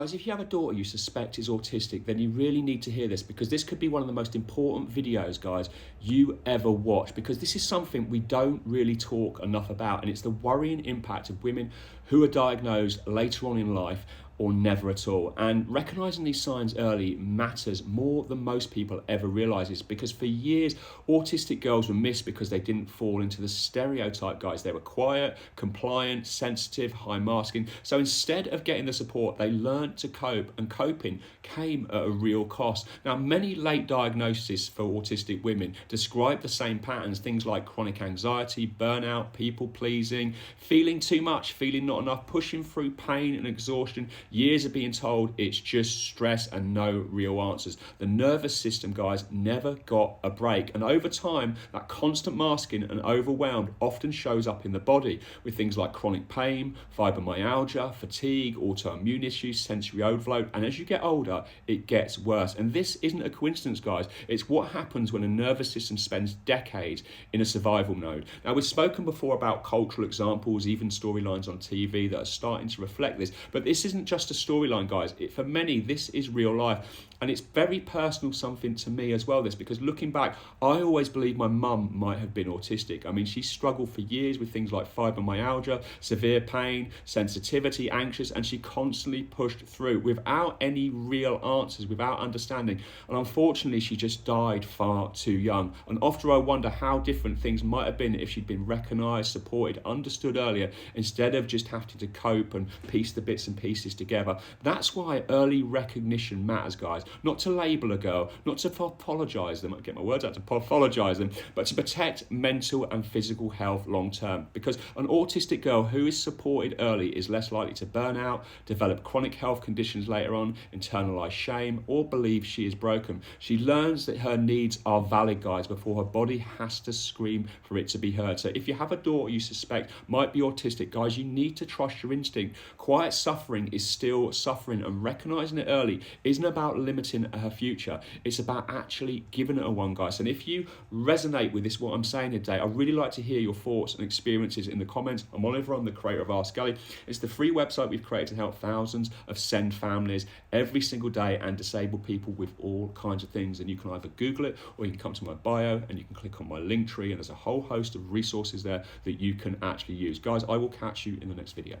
Guys, if you have a daughter you suspect is autistic, then you really need to hear this, because this could be one of the most important videos, guys, you ever watch, because this is something we don't really talk enough about, and it's the worrying impact of women who are diagnosed later on in life or never at all. And recognizing these signs early matters more than most people ever realizes, because for years autistic girls were missed because they didn't fall into the stereotype, guys. They were quiet, compliant, sensitive, high masking. So instead of getting the support, they learned to cope, and coping came at a real cost. Now, many late diagnoses for autistic women describe the same patterns, things like chronic anxiety, burnout, people pleasing, feeling too much, feeling not enough, pushing through pain and exhaustion, years of being told it's just stress and no real answers. The nervous system, guys, never got a break. And over time, that constant masking and overwhelmed often shows up in the body with things like chronic pain, fibromyalgia, fatigue, autoimmune issues, sensory overload. And as you get older, it gets worse. And this isn't a coincidence, guys. It's what happens when a nervous system spends decades in a survival mode. Now, we've spoken before about cultural examples, even storylines on TV that are starting to reflect this. But this isn't just a storyline, guys. For many, this is real life. And it's very personal something to me as well, this, because looking back, I always believed my mum might have been autistic. I mean, she struggled for years with things like fibromyalgia, severe pain, sensitivity, anxious, and she constantly pushed through without any real answers, without understanding. And unfortunately, she just died far too young. And often I wonder how different things might have been if she'd been recognised, supported, understood earlier, instead of just having to cope and piece the bits and pieces together. That's why early recognition matters, guys. Not to label a girl, not to pathologise them, I get my words out, to pathologise them, but to protect mental and physical health long term. Because an autistic girl who is supported early is less likely to burn out, develop chronic health conditions later on, internalise shame, or believe she is broken. She learns that her needs are valid, guys, before her body has to scream for it to be heard. So if you have a daughter you suspect might be autistic, guys, you need to trust your instinct. Quiet suffering is still suffering, and recognising it early isn't about limiting her future. It's about actually giving it a one, guys. And if you resonate with this, what I'm saying today, I'd really like to hear your thoughts and experiences in the comments. I'm Oliver, I'm the creator of Ask Ali. It's the free website we've created to help thousands of SEND families every single day and disabled people with all kinds of things. And you can either Google it, or you can come to my bio and you can click on my link tree, and there's a whole host of resources there that you can actually use. Guys, I will catch you in the next video.